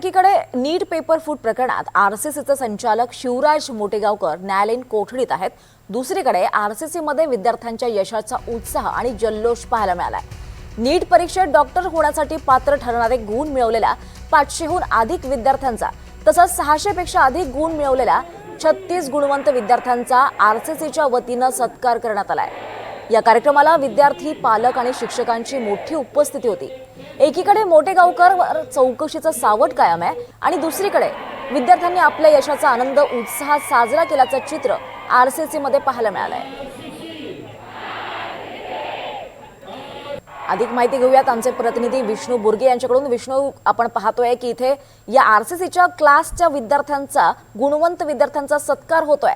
एकीकडे नीट पेपर फूट प्रकरणात आरसीसीचे संचालक शिवराज मोटेगावकर न्यायालयीन कोठडीत आहेत. दुसरीकडे आरसीसी मध्ये विद्यार्थ्यांच्या यशाचा उत्साह आणि जल्लोष पाहायला मिळालाय. नीट परीक्षेत डॉक्टर होण्यासाठी पात्र ठरणारे गुण मिळवलेल्या 500हून अधिक विद्यार्थ्यांचा तसंच 600 पेक्षा अधिक गुण मिळवलेल्या 36 गुणवंत विद्यार्थ्यांचा आरसीसीच्या वतीनं सत्कार करण्यात आलाय. या कार्यक्रमाला विद्यार्थी, पालक आणि शिक्षकांची मोठी उपस्थिती होती. एकीकडे मोटेगावकर चौकशीचं सावट कायम आहे आणि दुसरीकडे विद्यार्थ्यांनी आपल्या यशाचा आनंद उत्साहात साजरा केल्याचं चित्र आरसीसी मध्ये पाहायला मिळालंय. अधिक माहिती घेऊयात आमचे प्रतिनिधी विष्णू बुर्गे यांच्याकडून. विष्णू, आपण पाहतोय की इथे या आरसीसीच्या क्लासच्या विद्यार्थ्यांचा, गुणवंत विद्यार्थ्यांचा सत्कार होतोय.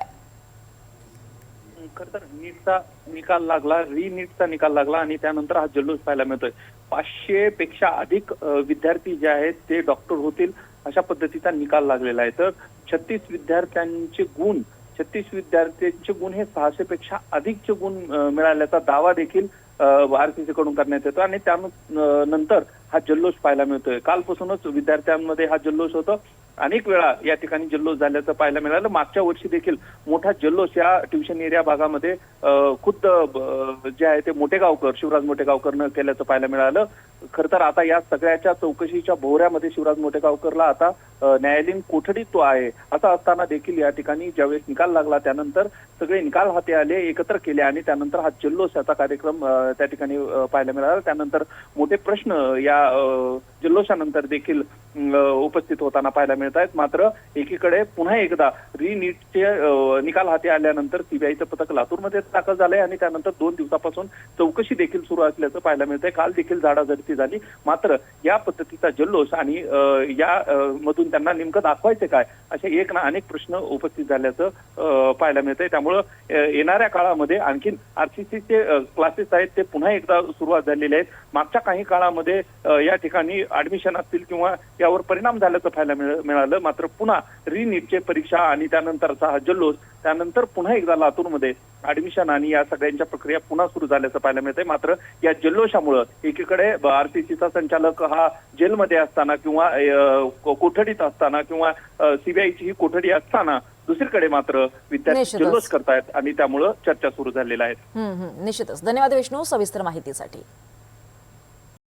खरं तर नीटचा निकाल लागला, नीटचा निकाल लागला आणि त्यानंतर हा जल्लोष पाहायला मिळतोय. 500 पेक्षा अधिक विद्यार्थी जे आहेत ते डॉक्टर होतील अशा पद्धतीचा निकाल लागलेला आहे. तर 36 विद्यार्थ्यांचे गुण हे 600 पेक्षा अधिकचे गुण मिळाल्याचा दावा देखील आरसीसी कडून करण्यात येतो आणि त्यानंतर हा जल्लोष पाहायला मिळतोय. कालपासूनच विद्यार्थ्यांमध्ये हा जल्लोष होता. अनेक वेळा या ठिकाणी जल्लोष झाल्याचं पाहायला मिळालं. मागच्या वर्षी देखील मोठा जल्लोष या ट्युशन एरिया भागामध्ये खुद्द जे आहे ते मोटेगावकर, शिवराज मोटेगावकरनं केल्याचं पाहायला मिळालं. खरं तर आता या सगळ्याच्या चौकशीच्या भोवऱ्यामध्ये शिवराज मोटेगावकरला आता न्यायालयीन कोठडीत तो आहे. असं असताना देखील या ठिकाणी ज्यावेळेस निकाल लागला त्यानंतर सगळे निकाल हाती आले, एकत्र केले आणि त्यानंतर हा जल्लोष याचा कार्यक्रम त्या ठिकाणी पाहायला मिळाला. त्यानंतर मोठे प्रश्न या जल्लोषानंतर देखील उपस्थित होताना पाहायला मिळत आहेत. मात्र एकीकडे पुन्हा एकदा नीटचे निकाल हाती आल्यानंतर सीबीआयचं पथक लातूरमध्ये दाखल झालंय आणि त्यानंतर 2 दिवसापासून चौकशी देखील सुरू असल्याचं पाहायला मिळतंय. काल देखील झाडाझडती झाली. मात्र या पद्धतीचा जल्लोष आणि या मधून त्यांना नेमकं दाखवायचे काय असे एक ना अनेक प्रश्न उपस्थित झाल्याचं पाहायला मिळतंय. त्यामुळं येणाऱ्या काळामध्ये आणखीन आरसीसीचे क्लासेस आहेत ते पुन्हा एकदा सुरुवात झालेले आहेत. मागच्या काही काळामध्ये या ठिकाणी ऍडमिशन असतील किंवा यावर परिणाम झाल्याचं पाहायला मिळालं. मात्र पुन्हा नीटचे परीक्षा आणि त्यानंतरचा हा जल्लोष, त्यानंतर पुन्हा एकदा लातूरमध्ये ऍडमिशन आणि या सगळ्यांच्या प्रक्रिया पुन्हा सुरू झाल्याचं पाहायला मिळतंय. मात्र या जल्लोषामुळे एकीकडे आरसीसीचा संचालक हा जेलमध्ये असताना किंवा कोठडीत असताना किंवा सीबीआयची ही कोठडी असताना दुसरीकडे मात्र विद्यार्थी जल्लोष करतायत आणि त्यामुळे चर्चा सुरू झालेल्या आहेत. निश्चितच. धन्यवाद विष्णू सविस्तर माहितीसाठी.